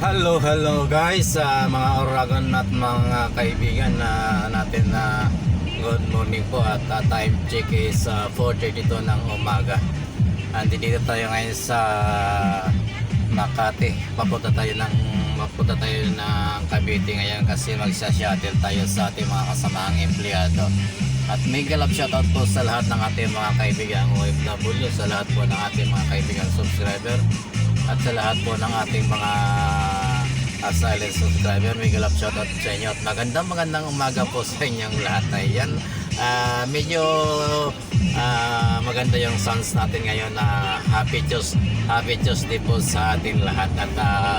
Hello guys, mga Oragon at mga kaibigan natin na good morning po at time check is 4:32 ng umaga. Dito tayo ngayon sa Makati. Papunta tayo ng Cavite ngayon kasi magsa-shuttle tayo sa ating mga kasamahang empleyado. At may galap shoutout po sa lahat ng ating mga kaibigan OFW, sa lahat po ng ating mga kaibigan subscriber, at sa lahat po ng ating mga silent subscriber. May galap shoutout sa inyo at magandang umaga po sa inyong lahat. Ayan, medyo maganda yung sounds natin ngayon. Happy Tuesday po sa ating lahat at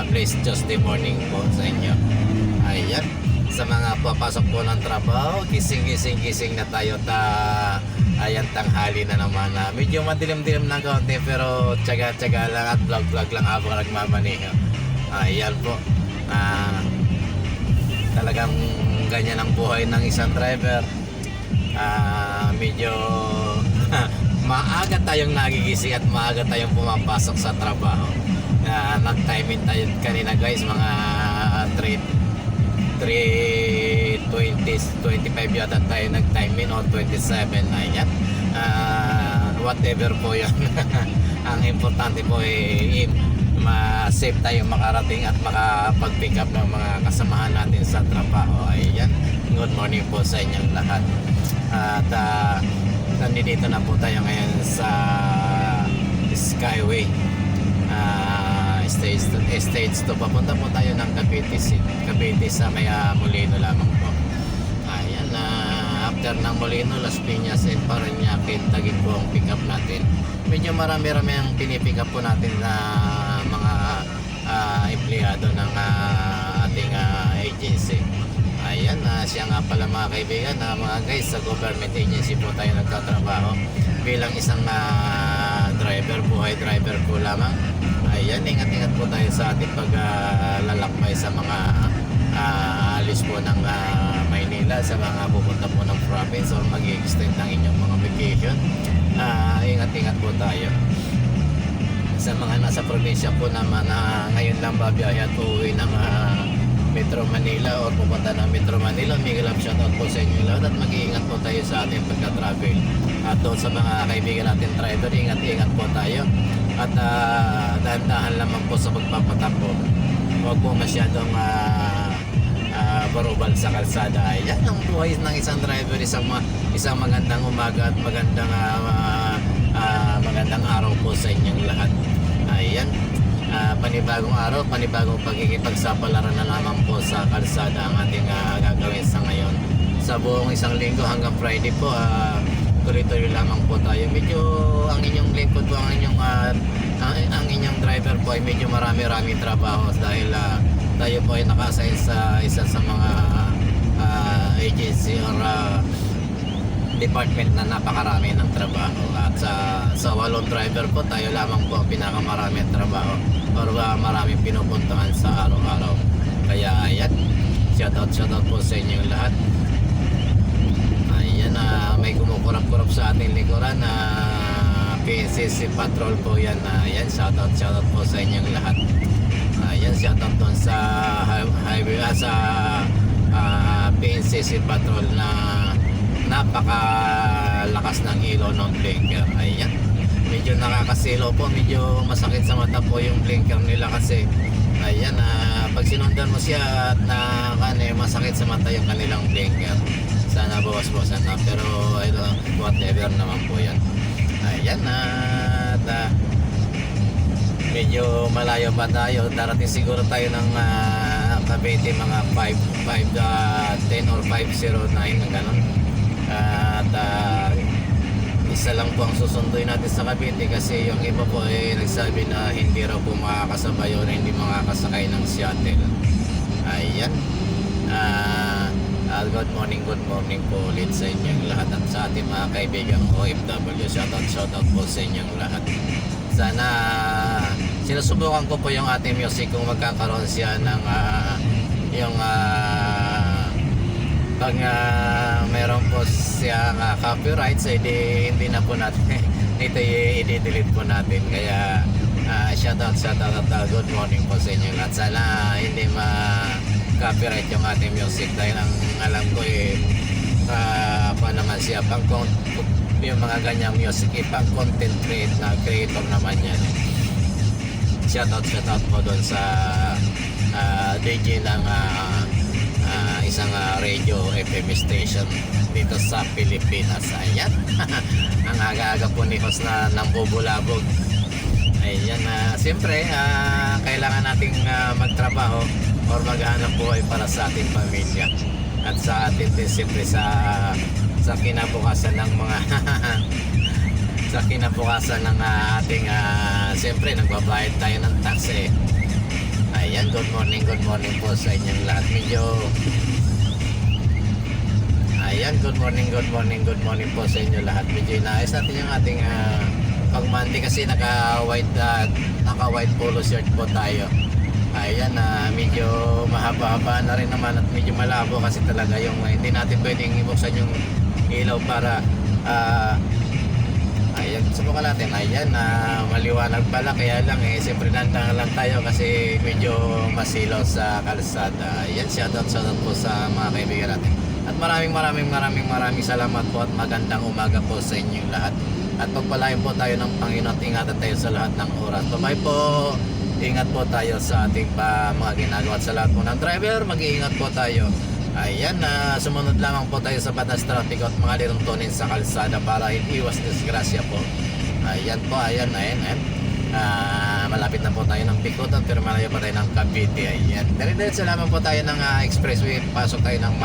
blessed Tuesday morning po sa inyo. Ayan, sa mga papasok po ng trabaho, gising na tayo. Ayan, tanghali na naman. Medyo madilim-dilim na kaunti pero tsaga-tsaga lang at vlog lang habang nagmamaneho. Ayan po, talagang ganyan ang buhay ng isang driver. Medyo maaga tayong nagigising at maaga tayong pumapasok sa trabaho. Nag-timing tayo kanina guys, mga 3:25 yata tayo nag-timing o 27. Ayan, whatever po yan. Ang importante po ay ma-safe tayo makarating at makapag-pick up ng mga kasamahan natin sa trabaho. Ayan, good morning po sa inyong lahat. At nandito na po tayo ngayon sa Skyway stage 2. Papunta po tayo ng Cavite sa may Molino lamang po. Ayan, after ng Molino, Las Piñas and Parañaque, Taguig po ang pick up natin. Medyo marami ang pinipick up po natin na mga empleyado ng ating agency. Ayan, siya nga pala mga kaibigan, mga guys, sa government agency po tayo nagtatrabaho bilang isang driver, buhay driver po lamang. Ayan, ingat po tayo sa ating paglalakbay sa mga alis po ng Maynila, sa mga pupunta po ng province o mag-extend ng inyong mga vacation. Ingat po tayo. Sa mga nasa probinsya po naman ngayon lang babiyahe at uuwi ng Metro Manila o pupunta ng Metro Manila, may galap shoutout po sa inyo lahat at mag-iingat po tayo sa ating pagka-travel. At doon sa mga kaibigan natin driver, ingat po tayo at dahan-dahan lamang po sa pagpapatakbo. Huwag po masyadong barubal sa kalsada. Ayan ang buhay ng isang driver, isang magandang umaga at magandang araw po sa inyong lahat. Ayan, panibagong araw, panibagong pagkikipagsapalaran na lamang po sa kalsada ang ating gagawin sa ngayon. Sa buong isang linggo hanggang Friday po, tuloy-tuloy lamang po tayo. Medyo ang inyong lingkod po, ang inyong driver po ay medyo marami trabaho dahil tayo po ay naka-assign sa isa sa mga agency or department na napakarami ng trabaho. At sa 8 driver po, tayo lamang po ang pinakamarami ang trabaho or maraming pinupuntahan sa araw-araw. Kaya ayan, shoutout po sa inyong lahat. Ayan, may kumukurap-kurap sa ating likuran na PNCC Patrol po yan. Ayan, shoutout po sa inyong lahat. Ayan, shoutout doon sa highway, sa PNCC Patrol na napakalakas ng ilaw ng blinker. Ayan, medyo nakakasilaw po, medyo masakit sa mata po yung blinker nila kasi ayan, pag sinundan mo siya at masakit sa mata yung kanilang blinker. Sana bawas-bawasan na, pero whatever naman po yan. Ayan, medyo malayo pa tayo. Darating siguro tayo ng Cavite mga 5:10 or 5:09 na gano'n. At isa lang po ang susunduin natin sa Cavite kasi yung iba po ay nagsabi na hindi raw po makakasabay o hindi makakasakay ng shuttle. Ayan, good morning po ulit sa inyong lahat at sa ating mga kaibigang OFW. Shoutout po sa inyong lahat. Sana sinusubukan ko po yung ating music kung magkakaroon siya ng pag meron po siya copyright, so hindi na po natin ito i-delete po natin. Kaya Shoutout at good morning po sa inyo lahat. Sana hindi ma-copyright yung ating music dahil ang alam ko pa naman siya yung mga ganyang music pang content creator naman yan. Shoutout po doon sa DJ ng isang radio FM station dito sa Pilipinas. Ayan. Ang aga-aga po ni host na nambubulabog. Ayan, siyempre kailangan nating magtrabaho or maghanap buhay para sa ating pamilya at sa atin din siyempre sa kinabukasan ng mga sa kinabukasan ng ating siyempre nagbabayad tayo ng tax Ayan, good morning po sa inyong lahat. Ayan, good morning po sa inyo lahat. Medyo inaayos natin yung ating pag Monday kasi naka white polo shirt po tayo. Ayan, medyo mahaba-haba na rin naman at medyo malabo kasi talaga yung hindi natin pwedeng ibuksan yung ilaw para ayan, subukan natin. Ayan, maliwanag pala kaya lang siyempre nandang lang tayo kasi medyo masilaw sa kalsada. Ayan, shoutout po sa mga kaibigan natin. At maraming salamat po at magandang umaga po sa inyong lahat. At pagpalain po tayo ng Panginoon at ingatan tayo sa lahat ng oras. Bye po. Ingat po tayo sa ating mga ginagawa. At sa lahat po ng driver, mag-iingat po tayo. Ayan, sumunod lamang po tayo sa batas traffic at mga liruntunin sa kalsada para iwas disgrasya po. Ayan po, ayan. Malapit na po tayo ng Bikutan pero malayo pa tayo ng Cavite. Ayan. Diretso lamang po tayo ng expressway. Pasok tayo ng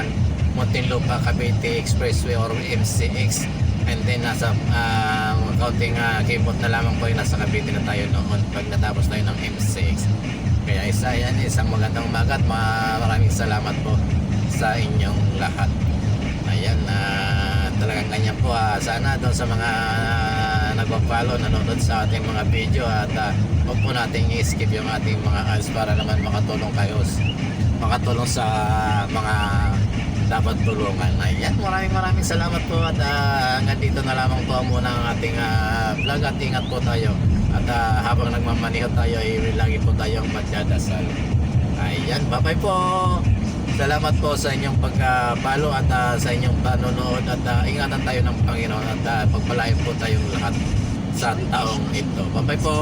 Muntinlupa Cavite Expressway or MCX. And then nasa kaunting kibot na lamang po yung nasa Cavite na tayo noon pag natapos tayo ng MCX. Kaya isang magandang umaga at maraming salamat po sa inyong lahat. Ayan, talagang ganyan po. Sana doon sa mga nagpa-follow, nanonood sa ating mga video at huwag po nating i-skip yung ating mga ads para naman makatulong sa mga dapat tulungan. Ayan, maraming salamat po at hanggang dito na lamang po muna ang ating vlog at ingat po tayo at habang nagmamaniho tayo lagi po tayong magdadasal. Ayan, bye po. Salamat po sa inyong pagpalo at sa inyong panonood at ingatan tayo ng Panginoon at pagpalain po tayong lahat sa taong ito. Bye po.